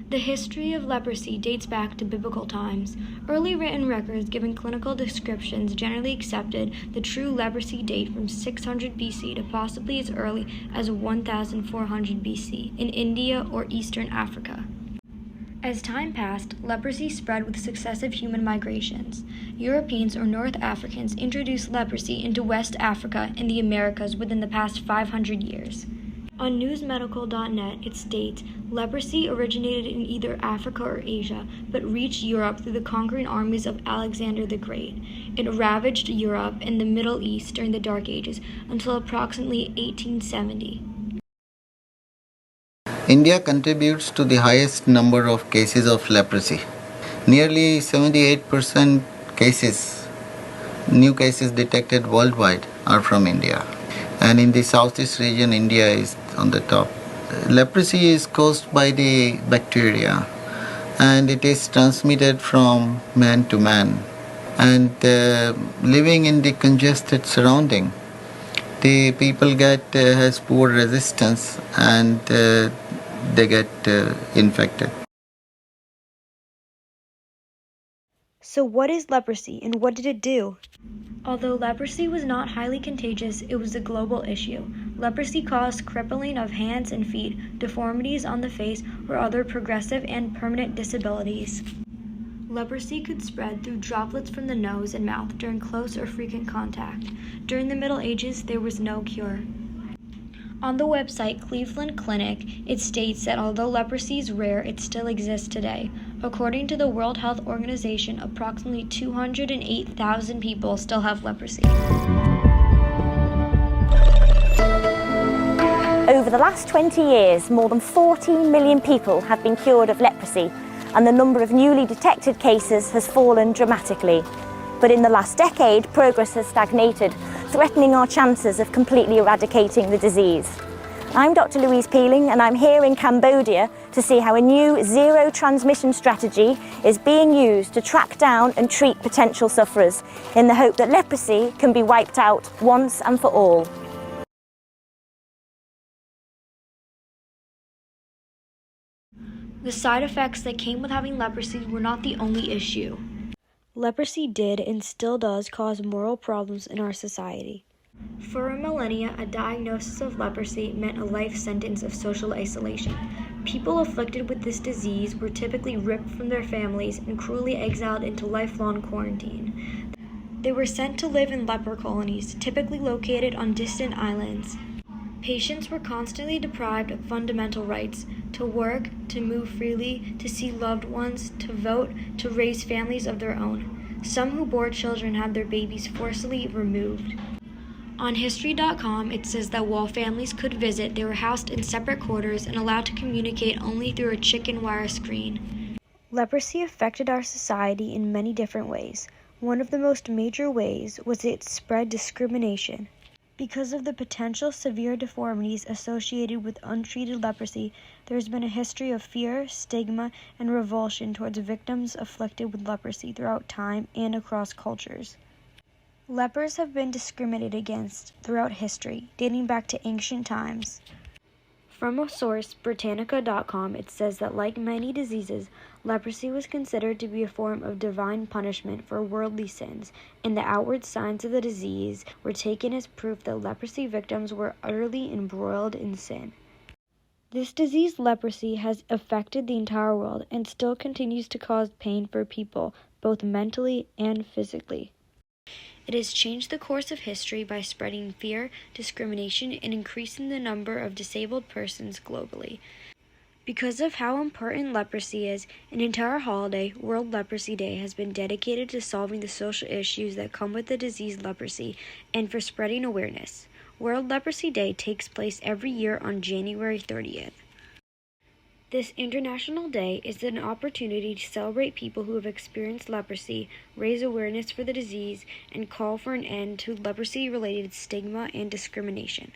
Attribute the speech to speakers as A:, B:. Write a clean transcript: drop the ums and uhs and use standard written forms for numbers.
A: The history of leprosy dates back to biblical times. Early written records giving clinical descriptions generally accepted the true leprosy date from 600 BC to possibly as early as 1400 BC in India or Eastern Africa. As time passed, leprosy spread with successive human migrations. Europeans or North Africans introduced leprosy into West Africa and the Americas within the past 500 years. On newsmedical.net, it states, leprosy originated in either Africa or Asia, but reached Europe through the conquering armies of Alexander the Great. It ravaged Europe and the Middle East during the Dark Ages until approximately 1870.
B: India contributes to the highest number of cases of leprosy. Nearly 78% new cases detected worldwide are from India. And in the southeast region, India is on the top. Leprosy is caused by the bacteria and it is transmitted from man to man. And living in the congested surrounding, the people has poor resistance and they get infected.
A: So what is leprosy and what did it do? Although leprosy was not highly contagious, it was a global issue. Leprosy caused crippling of hands and feet, deformities on the face, or other progressive and permanent disabilities. Leprosy could spread through droplets from the nose and mouth during close or frequent contact. During the Middle Ages, there was no cure. On the website Cleveland Clinic, it states that although leprosy is rare, it still exists today. According to the World Health Organization, approximately 208,000 people still have leprosy.
C: Over the last 20 years, more than 14 million people have been cured of leprosy, and the number of newly detected cases has fallen dramatically. But in the last decade, progress has stagnated, threatening our chances of completely eradicating the disease. I'm Dr. Louise Peeling, and I'm here in Cambodia to see how a new zero transmission strategy is being used to track down and treat potential sufferers in the hope that leprosy can be wiped out once and for all.
A: The side effects that came with having leprosy were not the only issue. Leprosy did and still does cause moral problems in our society. For a millennia, a diagnosis of leprosy meant a life sentence of social isolation. People afflicted with this disease were typically ripped from their families and cruelly exiled into lifelong quarantine. They were sent to live in leper colonies, typically located on distant islands. Patients were constantly deprived of fundamental rights to work, to move freely, to see loved ones, to vote, to raise families of their own. Some who bore children had their babies forcibly removed. On History.com, it says that while families could visit, they were housed in separate quarters and allowed to communicate only through a chicken wire screen. Leprosy affected our society in many different ways. One of the most major ways was it spread discrimination. Because of the potential severe deformities associated with untreated leprosy, there has been a history of fear, stigma, and revulsion towards victims afflicted with leprosy throughout time and across cultures. Lepers have been discriminated against throughout history, dating back to ancient times. From a source, Britannica.com, it says that like many diseases, leprosy was considered to be a form of divine punishment for worldly sins, and the outward signs of the disease were taken as proof that leprosy victims were utterly embroiled in sin. This disease, leprosy, has affected the entire world and still continues to cause pain for people, both mentally and physically. It has changed the course of history by spreading fear, discrimination, and increasing the number of disabled persons globally. Because of how important leprosy is, an entire holiday, World Leprosy Day, has been dedicated to solving the social issues that come with the disease leprosy and for spreading awareness. World Leprosy Day takes place every year on January 30th. This International Day is an opportunity to celebrate people who have experienced leprosy, raise awareness for the disease, and call for an end to leprosy-related stigma and discrimination.